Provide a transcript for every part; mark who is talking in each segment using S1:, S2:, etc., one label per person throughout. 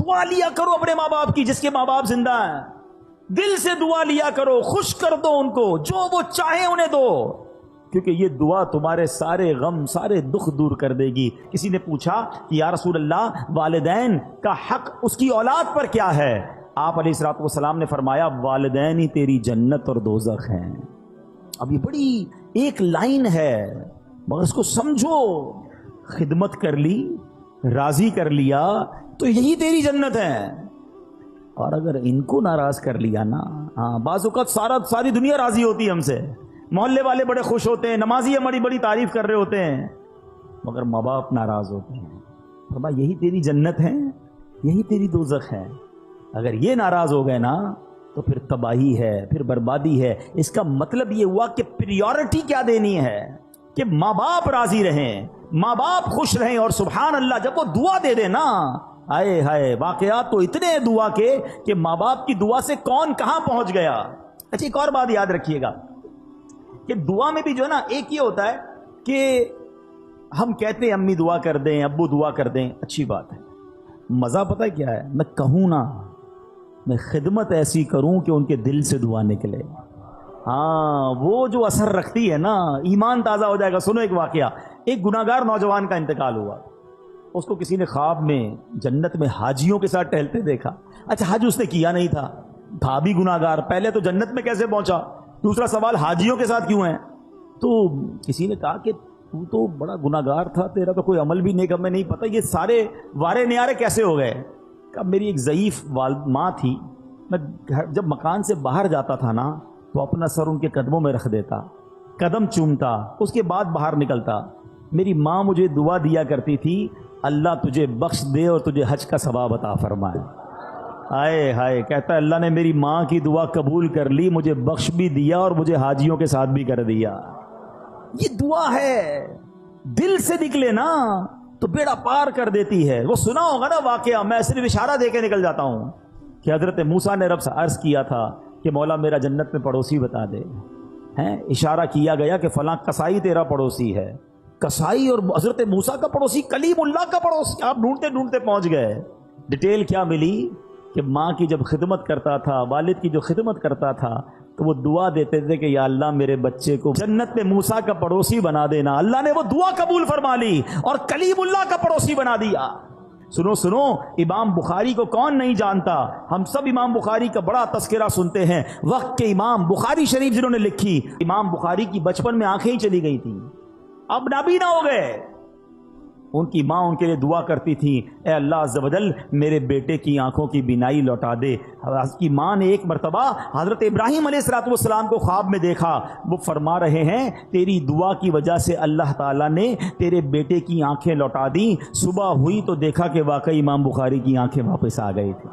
S1: دعا لیا کرو اپنے ماں باپ کی جس کے ماں باپ زندہ ہیں، دل سے دعا لیا کرو، خوش کر دو ان کو، جو وہ چاہیں انہیں دو، کیونکہ یہ دعا تمہارے سارے غم سارے دکھ دور کر دے گی۔ کسی نے پوچھا کہ یا رسول اللہ والدین کا حق اس کی اولاد پر کیا ہے؟ آپ علیہ الصلوۃ والسلام نے فرمایا والدین ہی تیری جنت اور دوزخ ہیں۔ اب یہ بڑی ایک لائن ہے مگر اس کو سمجھو، خدمت کر لی، راضی کر لیا تو یہی تیری جنت ہے، اور اگر ان کو ناراض کر لیا نا، بعض اوقات ساری دنیا راضی ہوتی ہے ہم سے، محلے والے بڑے خوش ہوتے ہیں، نمازی ہماری بڑی تعریف کر رہے ہوتے ہیں، مگر ماں باپ ناراض ہوتے ہیں، فرمایا یہی تیری جنت ہے، یہی تیری دوزخ ہے۔ اگر یہ ناراض ہو گئے نا تو پھر تباہی ہے، پھر بربادی ہے۔ اس کا مطلب یہ ہوا کہ پریورٹی کیا دینی ہے کہ ماں باپ راضی رہیں، ماں باپ خوش رہیں، اور سبحان اللہ جب وہ دعا دے دے نا، آئے ہائے واقعات تو اتنے ہیں دعا کے کہ ماں باپ کی دعا سے کون کہاں پہنچ گیا۔ اچھا ایک اور بات یاد رکھیے گا کہ دعا میں بھی جو ہے نا ایک یہ ہوتا ہے کہ ہم کہتے ہیں امی دعا کر دیں، ابو دعا کر دیں، اچھی بات ہے، مزہ پتہ ہے کیا ہے؟ میں کہوں نا، میں خدمت ایسی کروں کہ ان کے دل سے دعا نکلے، ہاں وہ جو اثر رکھتی ہے نا، ایمان تازہ ہو جائے گا۔ سنو ایک واقعہ، ایک گناہگار نوجوان کا انتقال ہوا، اس کو کسی نے خواب میں جنت میں حاجیوں کے ساتھ ٹہلتے دیکھا۔ اچھا حج اس نے کیا نہیں تھا بھی گناہگار، پہلے تو جنت میں کیسے پہنچا؟ دوسرا سوال حاجیوں کے ساتھ کیوں ہے؟ تو کسی نے کہا کہ تو بڑا گناہگار تھا، تیرا تو کوئی عمل بھی نیک ہمیں نہیں پتہ، یہ سارے وارے نیارے کیسے ہو گئے؟ کہ میری ایک ضعیف ماں تھی، میں جب مکان سے باہر جاتا تھا نا تو اپنا سر ان کے قدموں میں رکھ دیتا، قدم چومتا، اس کے بعد باہر نکلتا۔ میری ماں مجھے دعا دیا کرتی تھی اللہ تجھے بخش دے اور تجھے حج کا ثواب عطا فرمائے۔ ہائے ہائے، کہتا ہے اللہ نے میری ماں کی دعا قبول کر لی، مجھے بخش بھی دیا اور مجھے حاجیوں کے ساتھ بھی کر دیا۔ یہ دعا ہے، دل سے نکلے نا تو بیڑا پار کر دیتی ہے۔ وہ سنا ہوگا نا واقعہ، میں صرف اشارہ دے کے نکل جاتا ہوں کہ حضرت موسیٰ نے رب سے عرض کیا تھا کہ مولا میرا جنت میں پڑوسی بتا دے، ہیں اشارہ کیا گیا کہ فلاں کسائی تیرا پڑوسی ہے، کسائی اور حضرت موسیٰ کا پڑوسی کلیم اللہ کا پڑوسی، آپ ڈھونڈتے ڈھونڈتے پہنچ گئے۔ ڈیٹیل کیا ملی کہ ماں کی جب خدمت کرتا تھا، والد کی جو خدمت کرتا تھا تو وہ دعا دیتے تھے کہ یا اللہ میرے بچے کو جنت میں موسیٰ کا پڑوسی بنا دینا۔ اللہ نے وہ دعا قبول فرما لی اور کلیم اللہ کا پڑوسی بنا دیا۔ سنو سنو، امام بخاری کو کون نہیں جانتا؟ ہم سب امام بخاری کا بڑا تذکرہ سنتے ہیں۔ وقت کے امام بخاری شریف جنہوں نے لکھی، امام بخاری کی بچپن میں آنکھیں ہی چلی گئی تھیں، اب نبی نہ ہو گئے۔ ان کی ماں ان کے لیے دعا کرتی تھی اے اللہ عز و جل میرے بیٹے کی آنکھوں کی بینائی لوٹا دے۔ اس کی ماں نے ایک مرتبہ حضرت ابراہیم علیہ السلام کو خواب میں دیکھا، وہ فرما رہے ہیں تیری دعا کی وجہ سے اللہ تعالیٰ نے تیرے بیٹے کی آنکھیں لوٹا دیں۔ صبح ہوئی تو دیکھا کہ واقعی امام بخاری کی آنکھیں واپس آ گئی تھی۔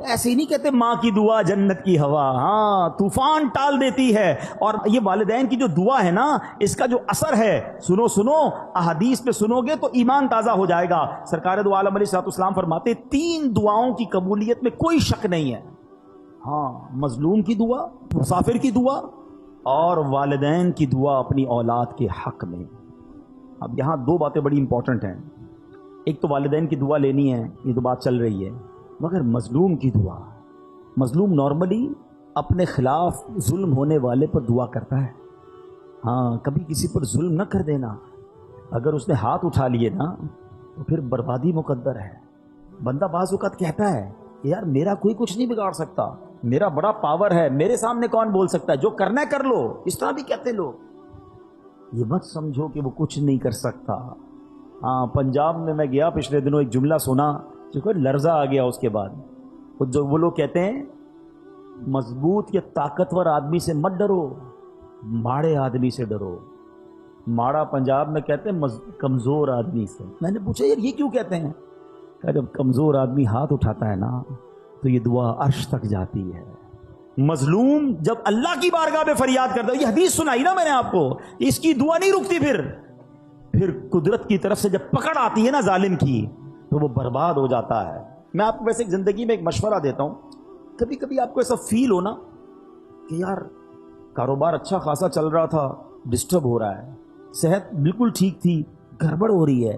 S1: ایسے ہی نہیں کہتے ماں کی دعا جنت کی ہوا، ہاں طوفان ٹال دیتی ہے۔ اور یہ والدین کی جو دعا ہے نا، اس کا جو اثر ہے، سنو سنو احادیث پہ سنو گے تو ایمان تازہ ہو جائے گا۔ سرکار دو عالم علیہ السلام فرماتے 3 دعاؤں کی قبولیت میں کوئی شک نہیں ہے، ہاں مظلوم کی دعا، مسافر کی دعا اور والدین کی دعا اپنی اولاد کے حق میں۔ اب یہاں 2 باتیں بڑی امپورٹنٹ ہیں، ایک تو والدین کی دعا لینی ہے، یہ تو بات چل رہی ہے، مگر مظلوم کی دعا، مظلوم نارملی اپنے خلاف ظلم ہونے والے پر دعا کرتا ہے، ہاں کبھی کسی پر ظلم نہ کر دینا، اگر اس نے ہاتھ اٹھا لیے نا تو پھر بربادی مقدر ہے۔ بندہ بعض اوقات کہتا ہے کہ یار میرا کوئی کچھ نہیں بگاڑ سکتا، میرا بڑا پاور ہے، میرے سامنے کون بول سکتا ہے، جو کرنا ہے کر لو، اس طرح بھی کہتے لوگ۔ یہ مت سمجھو کہ وہ کچھ نہیں کر سکتا۔ ہاں پنجاب میں گیا پچھلے دنوں، ایک جملہ سنا جو کہ لرزہ آ گیا اس کے بعد۔ وہ لوگ کہتے ہیں مضبوط یا طاقتور آدمی سے مت ڈرو، ماڑے آدمی سے ڈرو۔ ماڑا پنجاب میں کہتے ہیں کمزور آدمی سے۔ میں نے پوچھا یار یہ کیوں کہتے ہیں؟ کہ جب کمزور آدمی ہاتھ اٹھاتا ہے نا تو یہ دعا عرش تک جاتی ہے۔ مظلوم جب اللہ کی بارگاہ میں فریاد کرتا ہے، یہ حدیث سنائی نا میں نے آپ کو، اس کی دعا نہیں رکتی، پھر قدرت کی طرف سے جب پکڑ آتی ہے نا ظالم کی تو وہ برباد ہو جاتا ہے۔ میں آپ کو ویسے زندگی میں ایک مشورہ دیتا ہوں، کبھی کبھی آپ کو ایسا فیل ہونا کہ یار کاروبار اچھا خاصا چل رہا تھا، ڈسٹرب ہو رہا ہے، صحت بالکل ٹھیک تھی، گڑبڑ ہو رہی ہے،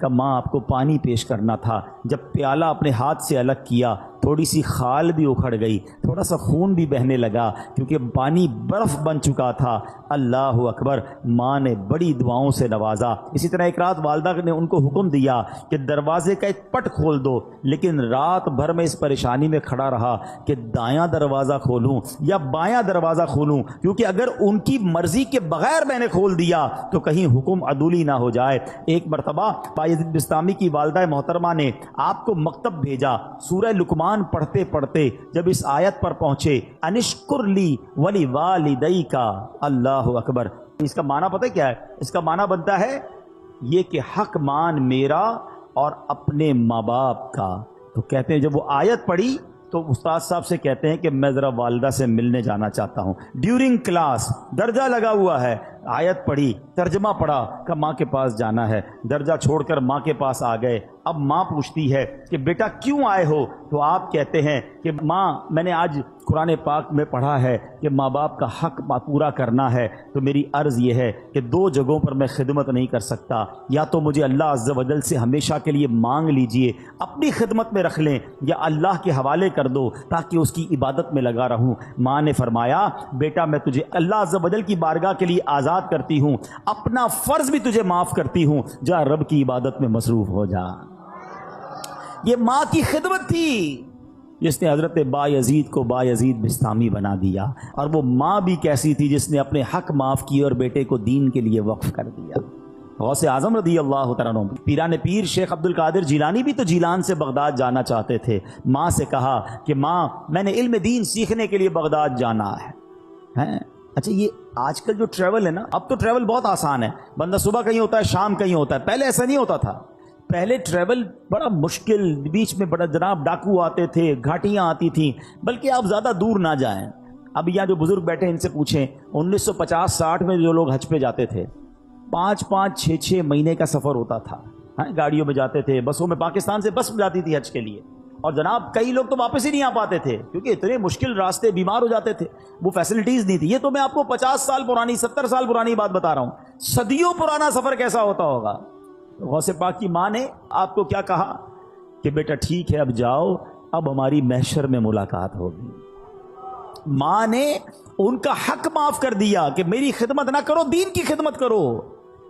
S1: کہ ماں آپ کو پانی پیش کرنا تھا، جب پیالہ اپنے ہاتھ سے الگ کیا تھوڑی سی خال بھی اکھڑ گئی، تھوڑا سا خون بھی بہنے لگا کیونکہ پانی برف بن چکا تھا۔ اللہ اکبر، ماں نے بڑی دعاؤں سے نوازا۔ اسی طرح ایک رات والدہ نے ان کو حکم دیا کہ دروازے کا ایک پٹ کھول دو، لیکن رات بھر میں اس پریشانی میں کھڑا رہا کہ دایاں دروازہ کھولوں یا بایاں دروازہ کھولوں، کیونکہ اگر ان کی مرضی کے بغیر میں نے کھول دیا تو کہیں حکم عدولی نہ ہو جائے۔ ایک مرتبہ بایزید بستامی کی والدہ محترمہ نے آپ کو مکتب بھیجا، سورہ لقمان پڑھتے پڑھتے جب اس آیت پر پہنچے، انشکر لی ولی والدیک، اللہ اکبر، اس کا معنی پتہ کیا ہے؟ اس کا معنی بنتا ہے یہ کہ حق مان میرا اور اپنے ماں باپ کا۔ تو کہتے ہیں جب وہ آیت پڑھی تو استاد صاحب سے کہتے ہیں کہ میں ذرا والدہ سے ملنے جانا چاہتا ہوں، ڈیورنگ کلاس درجہ لگا ہوا ہے، آیت پڑھی، ترجمہ پڑھا کہ ماں کے پاس جانا ہے، درجہ چھوڑ کر ماں کے پاس آ گئے۔ اب ماں پوچھتی ہے کہ بیٹا کیوں آئے ہو؟ تو آپ کہتے ہیں کہ ماں میں نے آج قرآن پاک میں پڑھا ہے کہ ماں باپ کا حق پورا کرنا ہے، تو میری عرض یہ ہے کہ دو جگہوں پر میں خدمت نہیں کر سکتا، یا تو مجھے اللہ عز و جل سے ہمیشہ کے لیے مانگ لیجئے، اپنی خدمت میں رکھ لیں، یا اللہ کے حوالے کر دو تاکہ اس کی عبادت میں لگا رہوں۔ ماں نے فرمایا بیٹا میں تجھے اللہ عز و جل کی بارگاہ کے لیے آزاد کرتی ہوں، اپنا فرض بھی تجھے معاف کرتی ہوں، جا رب کی عبادت میں مصروف ہو جا۔ یہ ماں کی خدمت تھی جس نے حضرت بایزید کو بایزید بستامی بنا دیا، اور وہ ماں بھی کیسی تھی جس نے اپنے حق معاف کیے اور بیٹے کو دین کے لیے وقف کر دیا۔ غوث اعظم رضی اللہ تعالیٰ عنہ، پیران پیر شیخ عبد القادر جیلانی بھی تو جیلان سے بغداد جانا چاہتے تھے، ماں سے کہا کہ ماں میں نے علم دین سیکھنے کے لیے بغداد جانا ہے۔ اچھا یہ آج کل جو ٹریول ہے نا، اب تو ٹریول بہت آسان ہے، بندہ صبح کہیں ہوتا ہے شام کہیں ہوتا ہے، پہلے ایسا نہیں ہوتا تھا، پہلے ٹریول بڑا مشکل، بیچ میں بڑا جناب ڈاکو آتے تھے، گھاٹیاں آتی تھیں، بلکہ آپ زیادہ دور نہ جائیں۔ اب یہاں جو بزرگ بیٹھے ان سے پوچھیں 1950-60 میں جو لوگ حج پہ جاتے تھے 5-5 6-6 مہینے کا سفر ہوتا تھا، گاڑیوں میں جاتے تھے، بسوں میں، پاکستان سے بس جاتی تھی حج کے لیے، اور جناب کئی لوگ تو واپس ہی نہیں آ پاتے تھے کیونکہ اتنے مشکل راستے، بیمار ہو جاتے تھے، وہ فیسلٹیز نہیں تھی۔ یہ تو میں آپ کو 50 سال پرانی 70 سال پرانی بات بتا رہا ہوں، صدیوں پرانا سفر کیسا ہوتا ہوگا۔ غوث پاک کی ماں نے آپ کو کیا کہا کہ بیٹا ٹھیک ہے اب جاؤ، اب ہماری محشر میں ملاقات ہوگی۔ ماں نے ان کا حق معاف کر دیا کہ میری خدمت نہ کرو، دین کی خدمت کرو۔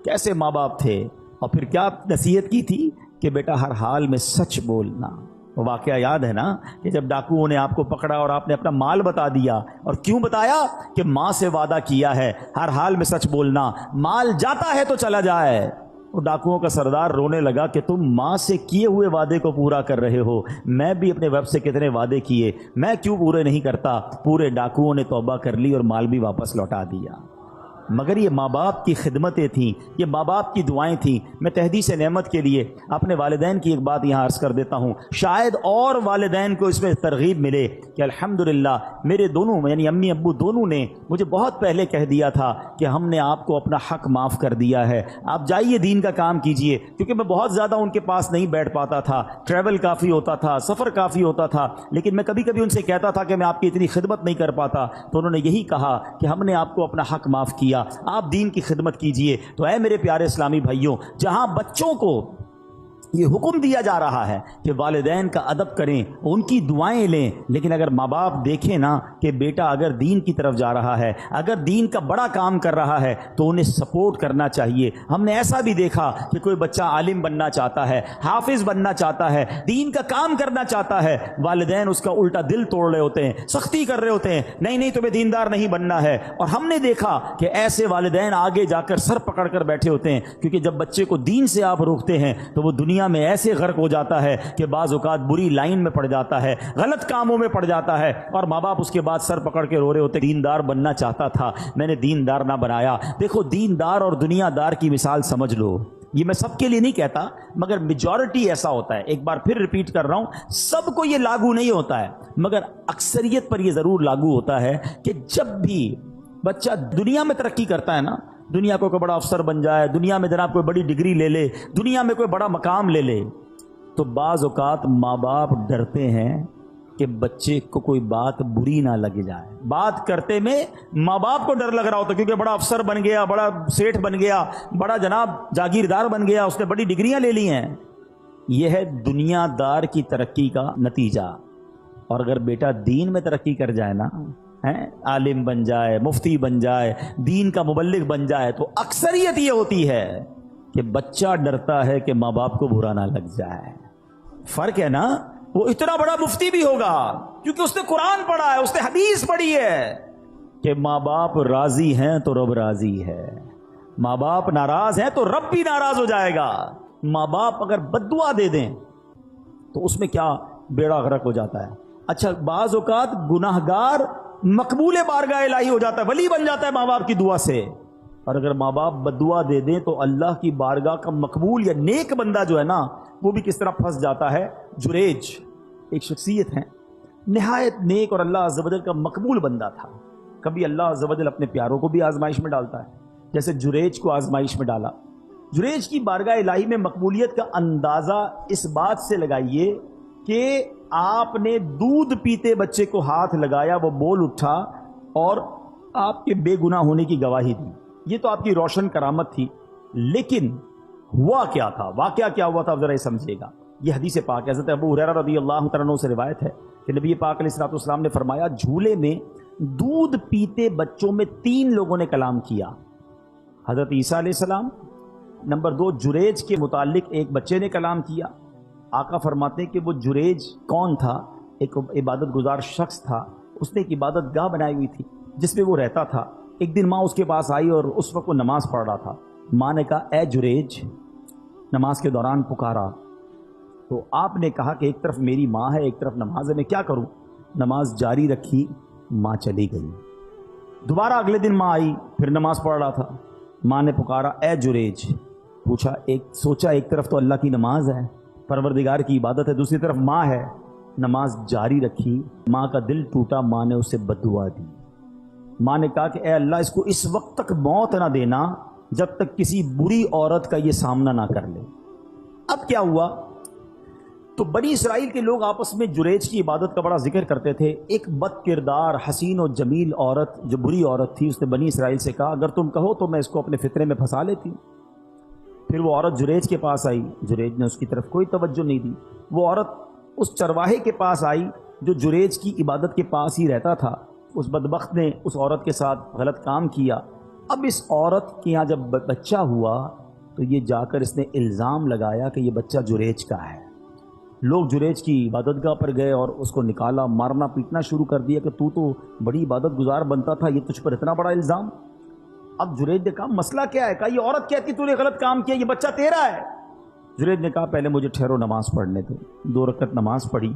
S1: کیسے ماں باپ تھے، اور پھر کیا نصیحت کی تھی کہ بیٹا ہر حال میں سچ بولنا۔ وہ واقعہ یاد ہے نا کہ جب ڈاکوؤں نے آپ کو پکڑا اور آپ نے اپنا مال بتا دیا، اور کیوں بتایا کہ ماں سے وعدہ کیا ہے ہر حال میں سچ بولنا، مال جاتا ہے تو چلا جائے۔ وہ ڈاکوؤں کا سردار رونے لگا کہ تم ماں سے کیے ہوئے وعدے کو پورا کر رہے ہو، میں بھی اپنے ویب سے کتنے وعدے کیے، میں کیوں پورے نہیں کرتا؟ پورے ڈاکوؤں نے توبہ کر لی اور مال بھی واپس لوٹا دیا۔ مگر یہ ماں باپ کی خدمتیں تھیں، یہ ماں باپ کی دعائیں تھیں۔ میں تحدیث نعمت کے لیے اپنے والدین کی ایک بات یہاں عرض کر دیتا ہوں، شاید اور والدین کو اس میں ترغیب ملے کہ الحمدللہ میرے دونوں یعنی امی ابو دونوں نے مجھے بہت پہلے کہہ دیا تھا کہ ہم نے آپ کو اپنا حق معاف کر دیا ہے، آپ جائیے دین کا کام کیجئے، کیونکہ میں بہت زیادہ ان کے پاس نہیں بیٹھ پاتا تھا، ٹریول کافی ہوتا تھا، سفر کافی ہوتا تھا، لیکن میں کبھی کبھی ان سے کہتا تھا کہ میں آپ کی اتنی خدمت نہیں کر پاتا، تو انہوں نے یہی کہا کہ ہم نے آپ کو اپنا حق معاف کیا، آپ دین کی خدمت کیجئے۔ تو اے میرے پیارے اسلامی بھائیوں، جہاں بچوں کو یہ حکم دیا جا رہا ہے کہ والدین کا ادب کریں، ان کی دعائیں لیں، لیکن اگر ماں باپ دیکھیں نا کہ بیٹا اگر دین کی طرف جا رہا ہے، اگر دین کا بڑا کام کر رہا ہے تو انہیں سپورٹ کرنا چاہیے۔ ہم نے ایسا بھی دیکھا کہ کوئی بچہ عالم بننا چاہتا ہے، حافظ بننا چاہتا ہے، دین کا کام کرنا چاہتا ہے، والدین اس کا الٹا دل توڑ رہے ہوتے ہیں، سختی کر رہے ہوتے ہیں، نہیں نہیں تمہیں دیندار نہیں بننا ہے۔ اور ہم نے دیکھا کہ ایسے والدین آگے جا کر سر پکڑ کر بیٹھے ہوتے ہیں، کیونکہ جب بچے کو دین سے آپ روکتے ہیں تو وہ دنیا میں ایسے غرق ہو جاتا ہے کہ بعض اوقات بری لائن میں پڑ جاتا ہے، غلط کاموں میں پڑ جاتا ہے، اور ماں باپ اس کے بعد سر پکڑ کے رو رہے ہوتے، دیندار بننا چاہتا تھا، میں نے دیندار نہ بنایا۔ دیکھو دیندار اور دنیا دار کی مثال سمجھ لو، یہ میں سب کے لیے نہیں کہتا مگر میجورٹی ایسا ہوتا ہے، ایک بار پھر ریپیٹ کر رہا ہوں، سب کو یہ لاگو نہیں ہوتا ہے مگر اکثریت پر یہ ضرور لاگو ہوتا ہے کہ جب بھی بچہ دنیا میں ترقی کرتا ہے نا، دنیا کو کوئی بڑا افسر بن جائے، دنیا میں جناب کوئی بڑی ڈگری لے لے، دنیا میں کوئی بڑا مقام لے لے، تو بعض اوقات ماں باپ ڈرتے ہیں کہ بچے کو کوئی بات بری نہ لگ جائے. بات کرتے میں ماں باپ کو ڈر لگ رہا ہوتا کیونکہ بڑا افسر بن گیا, بڑا سیٹھ بن گیا, بڑا جناب جاگیردار بن گیا, اس نے بڑی ڈگریاں لے لی ہیں. یہ ہے دنیا دار کی ترقی کا نتیجہ. اور اگر بیٹا دین میں ترقی کر جائے نا, عالم بن جائے, مفتی بن جائے, دین کا مبلغ بن جائے, تو اکثریت یہ ہوتی ہے کہ بچہ ڈرتا ہے کہ ماں باپ کو برا نہ لگ جائے. فرق ہے نا. وہ اتنا بڑا مفتی بھی ہوگا کیونکہ اس نے قرآن پڑھا ہے, اس نے حدیث پڑھی ہے کہ ماں باپ راضی ہیں تو رب راضی ہے, ماں باپ ناراض ہیں تو رب بھی ناراض ہو جائے گا. ماں باپ اگر بددعا دے دیں تو اس میں کیا بیڑا غرق ہو جاتا ہے. اچھا, بعض اوقات گناہگار مقبول بارگاہ الہی ہو جاتا ہے, ولی بن جاتا ہے ماں باپ کی دعا سے. اور اگر ماں باپ بددعا دے دیں تو اللہ کی بارگاہ کا مقبول یا نیک بندہ جو ہے نا, وہ بھی کس طرح پھنس جاتا ہے. جریج ایک شخصیت ہے, نہایت نیک اور اللہ عز و جل کا مقبول بندہ تھا. کبھی اللہ عز و جل اپنے پیاروں کو بھی آزمائش میں ڈالتا ہے, جیسے جریج کو آزمائش میں ڈالا. جریج کی بارگاہ الہی میں مقبولیت کا اندازہ اس بات سے لگائیے کہ آپ نے دودھ پیتے بچے کو ہاتھ لگایا, وہ بول اٹھا اور آپ کے بے گناہ ہونے کی گواہی دی. یہ تو آپ کی روشن کرامت تھی, لیکن ہوا کیا تھا, واقعہ کیا ہوا تھا, ذرا یہ سمجھیے گا. یہ حدیث پاک ہے, حضرت ابو ہریرہ رضی اللہ تعالیٰ عنہ سے روایت ہے کہ نبی پاک علیہ الصلوۃ والسلام نے فرمایا, جھولے میں دودھ پیتے بچوں میں 3 لوگوں نے کلام کیا. حضرت عیسیٰ علیہ السلام, نمبر 2 جریج کے متعلق ایک بچے نے کلام کیا. آقا فرماتے ہیں کہ وہ جریج کون تھا؟ ایک عبادت گزار شخص تھا, اس نے ایک عبادت گاہ بنائی ہوئی تھی جس میں وہ رہتا تھا. ایک دن ماں اس کے پاس آئی اور اس وقت وہ نماز پڑھ رہا تھا. ماں نے کہا, اے جریج, نماز کے دوران پکارا. تو آپ نے کہا کہ ایک طرف میری ماں ہے, ایک طرف نماز ہے, میں کیا کروں؟ نماز جاری رکھی, ماں چلی گئی. دوبارہ اگلے دن ماں آئی, پھر نماز پڑھ رہا تھا. ماں نے پکارا, اے جریج. پوچھا, سوچا ایک طرف تو اللہ کی نماز ہے, پروردگار کی عبادت ہے, دوسری طرف ماں ہے. نماز جاری رکھی, ماں کا دل ٹوٹا, ماں نے اسے بددعا دی. ماں نے کہا کہ اے اللہ, اس کو اس وقت تک موت نہ دینا جب تک کسی بری عورت کا یہ سامنا نہ کر لے. اب کیا ہوا؟ تو بنی اسرائیل کے لوگ آپس میں جریج کی عبادت کا بڑا ذکر کرتے تھے. ایک بد کردار حسین و جمیل عورت, جو بری عورت تھی, اس نے بنی اسرائیل سے کہا, اگر تم کہو تو میں اس کو اپنے فطرے میں پھنسا لیتی ہوں. پھر وہ عورت جریج کے پاس آئی, جریج نے اس کی طرف کوئی توجہ نہیں دی. وہ عورت اس چرواہے کے پاس آئی جو جریج کی عبادت کے پاس ہی رہتا تھا. اس بدبخت نے اس عورت کے ساتھ غلط کام کیا. اب اس عورت کے یہاں جب بچہ ہوا تو یہ جا کر اس نے الزام لگایا کہ یہ بچہ جریج کا ہے. لوگ جریج کی عبادت گاہ پر گئے اور اس کو نکالا, مارنا پیٹنا شروع کر دیا کہ تو بڑی عبادت گزار بنتا تھا, یہ تجھ پر اتنا بڑا الزام. اب جریج نے کہا, مسئلہ کیا ہے؟ کہا, یہ عورت کہتی تو نے غلط کام کیا, یہ بچہ تیرا ہے. جریج نے کہا, پہلے مجھے ٹھہرو, نماز پڑھنے دو. 2 رکعت نماز پڑھی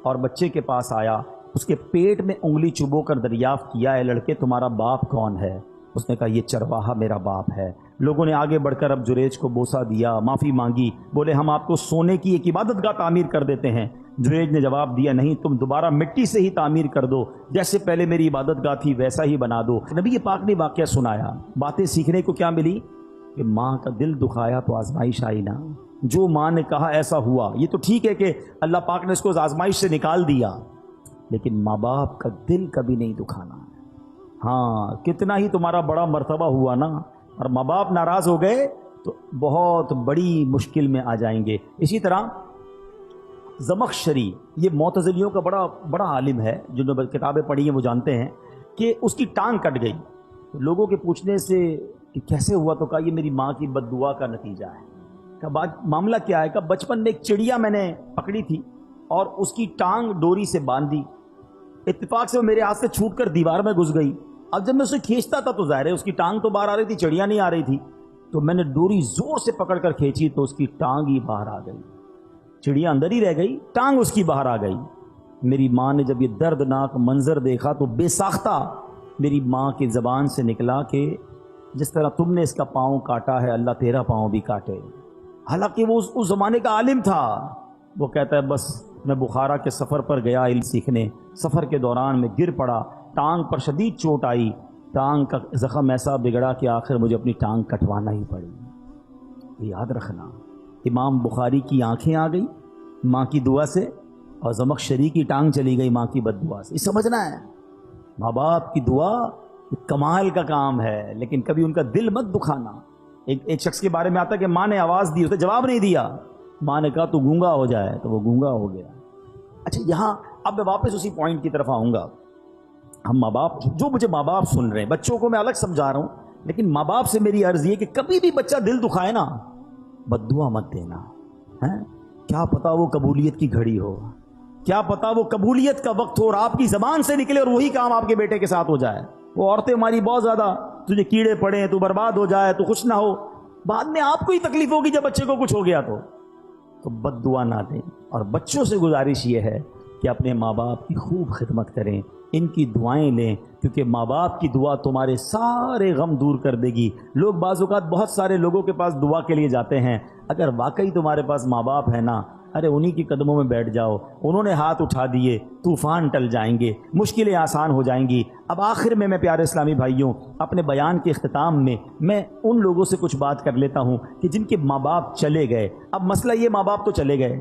S1: اور بچے کے پاس آیا, اس کے پیٹ میں انگلی چبو کر دریافت کیا, اے لڑکے تمہارا باپ کون ہے؟ اس نے کہا, یہ چرواہا میرا باپ ہے. لوگوں نے آگے بڑھ کر اب جریج کو بوسہ دیا, معافی مانگی, بولے ہم آپ کو سونے کی ایک عبادت گاہ تعمیر کر دیتے ہیں. جریج نے جواب دیا, نہیں, تم دوبارہ مٹی سے ہی تعمیر کر دو, جیسے پہلے میری عبادت گاہ تھی ویسا ہی بنا دو. نبی پاک نے واقعہ سنایا. باتیں سیکھنے کو کیا ملی کہ ماں کا دل دکھایا تو آزمائش آئی نا. جو ماں نے کہا ایسا ہوا. یہ تو ٹھیک ہے کہ اللہ پاک نے اس کو آزمائش سے نکال دیا, لیکن ماں باپ کا دل کبھی نہیں دکھانا. ہاں, کتنا ہی تمہارا بڑا مرتبہ ہوا نا, اور ماں باپ ناراض ہو گئے تو بہت بڑی مشکل میں آ جائیں گے. اسی طرح زمخشری, یہ معتزلیوں کا بڑا عالم ہے, جنہوں نے کتابیں پڑھی ہیں وہ جانتے ہیں کہ اس کی ٹانگ کٹ گئی. لوگوں کے پوچھنے سے کہ کیسے ہوا تو کہا, یہ میری ماں کی بد دعا کا نتیجہ ہے. کہا, معاملہ کیا ہے؟ کہا, بچپن میں ایک چڑیا میں نے پکڑی تھی اور اس کی ٹانگ ڈوری سے باندھ دی. اتفاق سے وہ میرے ہاتھ سے چھوٹ کر دیوار میں گھس گئی. اب جب میں اسے کھینچتا تھا تو ظاہر ہے اس کی ٹانگ تو باہر آ رہی تھی, چڑیا نہیں آ رہی تھی. تو میں نے ڈوری زور سے پکڑ کر کھینچی تو اس کی ٹانگ ہی باہر آ گئی. چڑیا اندر ہی رہ گئی, ٹانگ اس کی باہر آ گئی. میری ماں نے جب یہ دردناک منظر دیکھا تو بے ساختہ میری ماں کی زبان سے نکلا کہ جس طرح تم نے اس کا پاؤں کاٹا ہے, اللہ تیرا پاؤں بھی کاٹے. حالانکہ وہ اس زمانے کا عالم تھا. وہ کہتا ہے, بس میں بخارا کے سفر پر گیا علم سیکھنے. سفر کے دوران میں گر پڑا, ٹانگ پر شدید چوٹ آئی. ٹانگ کا زخم ایسا بگڑا کہ آخر مجھے اپنی ٹانگ کٹوانا ہی پڑی. یاد رکھنا, امام بخاری کی آنکھیں آ گئی ماں کی دعا سے, اور زمخشری کی ٹانگ چلی گئی ماں کی بد دعا سے. یہ سمجھنا ہے ماں باپ کی دعا کمال کا کام ہے، لیکن کبھی ان کا دل مت دکھانا. ایک شخص کے بارے میں آتا ہے کہ ماں نے آواز دی، اسے جواب نہیں دیا، ماں نے کہا تو گونگا ہو جائے، تو وہ گونگا ہو گیا. اچھا یہاں اب میں واپس اسی پوائنٹ کی طرف آؤں گا. ہم ماں باپ، جو مجھے ماں باپ سن رہے ہیں، بچوں کو میں الگ سمجھا رہا ہوں، لیکن ماں باپ سے میری عرض یہ کہ کبھی بھی بچہ دل دکھائے نا، بد دعا مت دینا. کیا پتا وہ قبولیت کی گھڑی ہو، کیا پتا وہ قبولیت کا وقت ہو اور آپ کی زبان سے نکلے اور وہی کام آپ کے بیٹے کے ساتھ ہو جائے. وہ عورتیں ہماری بہت زیادہ، تجھے کیڑے پڑے، تو برباد ہو جائے، تو خوش نہ ہو، بعد میں آپ کو ہی تکلیف ہوگی جب بچے کو کچھ ہو گیا تو بد دعا نہ دیں. اور بچوں سے گزارش یہ ہے کہ اپنے ماں باپ کی خوب خدمت کریں، ان کی دعائیں لیں، کیونکہ ماں باپ کی دعا تمہارے سارے غم دور کر دے گی. لوگ بعض اوقات بہت سارے لوگوں کے پاس دعا کے لیے جاتے ہیں، اگر واقعی تمہارے پاس ماں باپ ہے نا، ارے انہی کی قدموں میں بیٹھ جاؤ، انہوں نے ہاتھ اٹھا دیے، طوفان ٹل جائیں گے، مشکلیں آسان ہو جائیں گی. اب آخر میں پیارے اسلامی بھائیوں، اپنے بیان کے اختتام میں ان لوگوں سے کچھ بات کر لیتا ہوں کہ جن کے ماں باپ چلے گئے. اب مسئلہ یہ، ماں باپ تو چلے گئے،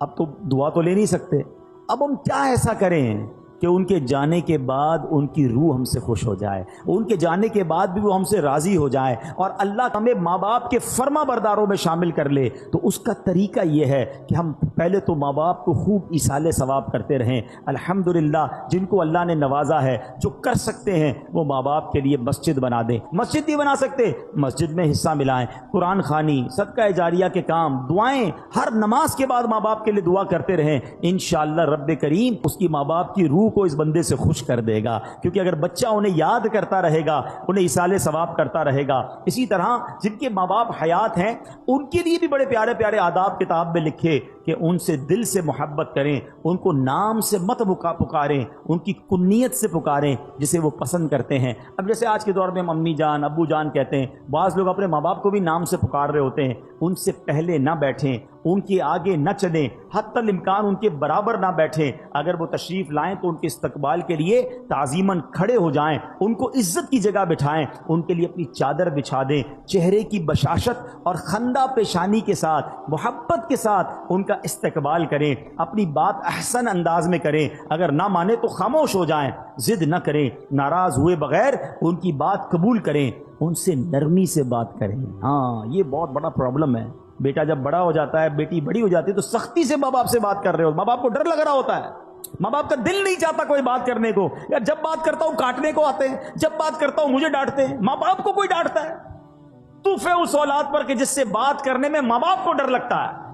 S1: اب تو دعا تو لے نہیں سکتے. اب ہم کیا ایسا کریں کہ ان کے جانے کے بعد ان کی روح ہم سے خوش ہو جائے، ان کے جانے کے بعد بھی وہ ہم سے راضی ہو جائے اور اللہ ہمیں ماں باپ کے فرما برداروں میں شامل کر لے؟ تو اس کا طریقہ یہ ہے کہ ہم پہلے تو ماں باپ کو خوب ایصال ثواب کرتے رہیں. الحمدللہ جن کو اللہ نے نوازا ہے، جو کر سکتے ہیں، وہ ماں باپ کے لیے مسجد بنا دیں. مسجد نہیں بنا سکتے، مسجد میں حصہ ملائیں، قرآن خوانی، صدقہ جاریہ کے کام، دعائیں، ہر نماز کے بعد ماں باپ کے لیے دعا کرتے رہیں. انشاءاللہ رب کریم اس کی ماں باپ کی روح کو اس بندے سے خوش کر دے گا. کیونکہ اگر بچہ انہیں یاد کرتا رہے گا، انہیں ایصال ثواب کرتا رہے گا. اسی طرح جن کے ماں باپ حیات ہیں، ان کے لیے بھی بڑے پیارے پیارے آداب کتاب میں لکھے کہ ان سے دل سے محبت کریں، ان کو نام سے مت پکاریں، ان کی کنیت سے پکاریں جسے وہ پسند کرتے ہیں. اب جیسے آج کے دور میں ہم امی جان، ابو جان کہتے ہیں، بعض لوگ اپنے ماں باپ کو بھی نام سے پکار رہے ہوتے ہیں. ان سے پہلے نہ بیٹھیں، ان کے آگے نہ چلیں، حتی الامکان ان کے برابر نہ بیٹھیں. اگر وہ تشریف لائیں تو ان کے استقبال کے لیے تعظیماً کھڑے ہو جائیں، ان کو عزت کی جگہ بٹھائیں، ان کے لیے اپنی چادر بچھا دیں، چہرے کی بشاشت اور خندہ پیشانی کے ساتھ، محبت کے ساتھ ان کا استقبال کریں. اپنی بات احسن انداز میں کریں، اگر نہ مانے تو خاموش ہو جائیں، ضد نہ کریں، ناراض ہوئے بغیر ان کی بات قبول کریں، ان سے نرمی سے بات کریں. ہاں یہ بہت بڑا پرابلم ہے. بیٹا جب بڑا ہو جاتا ہے، بیٹی بڑی ہو جاتی ہے، تو سختی سے ماں باپ سے بات کر رہے ہو، ماں باپ کو ڈر لگ رہا ہوتا ہے، ماں باپ کا دل نہیں چاہتا کوئی بات کرنے کو. یار جب بات کرتا ہوں کاٹنے کو آتے ہیں، جب بات کرتا ہوں مجھے ڈانٹتے ہیں. ماں باپ کو کوئی ڈانٹتا ہے؟ توف ہے اس اولاد پر کہ جس سے بات کرنے میں ماں باپ کو ڈر لگتا ہے.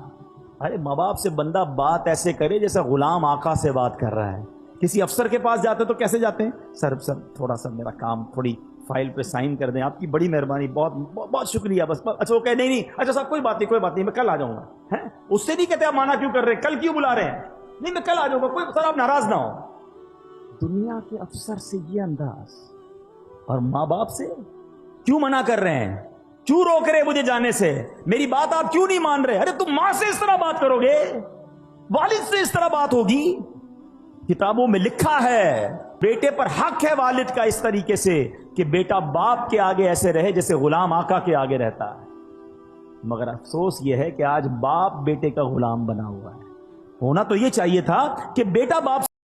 S1: ارے ماں باپ سے بندہ بات ایسے کرے جیسا غلام آقا سے بات کر رہا ہے. کسی افسر کے پاس جاتے تو کیسے جاتے ہیں؟ سر تھوڑا سا میرا کام، تھوڑی فائل پہ سائن کر دیں، آپ کی بڑی مہربانی، بہت بہت شکریہ. بس اچھا وہ کہے نہیں اچھا صاحب کوئی بات نہیں، میں کل آ جاؤں گا. اس سے نہیں کہتے آپ مانا کیوں کر رہے ہیں، کل کیوں بلا رہے ہیں؟ نہیں میں کل آ جاؤں گا، کوئی سر آپ ناراض نہ ہو. دنیا کے افسر سے یہ انداز، اور ماں باپ سے کیوں منع کر رہے ہیں، کیوں روک رہے مجھے جانے سے، میری بات آپ کیوں نہیں مان رہے؟ ارے تم ماں سے اس طرح بات کرو گے، والد سے اس طرح بات ہوگی؟ کتابوں میں لکھا ہے بیٹے پر حق ہے والد کا اس طریقے سے کہ بیٹا باپ کے آگے ایسے رہے جیسے غلام آقا کے آگے رہتا ہے. مگر افسوس یہ ہے کہ آج باپ بیٹے کا غلام بنا ہوا ہے. ہونا تو یہ چاہیے تھا کہ بیٹا باپ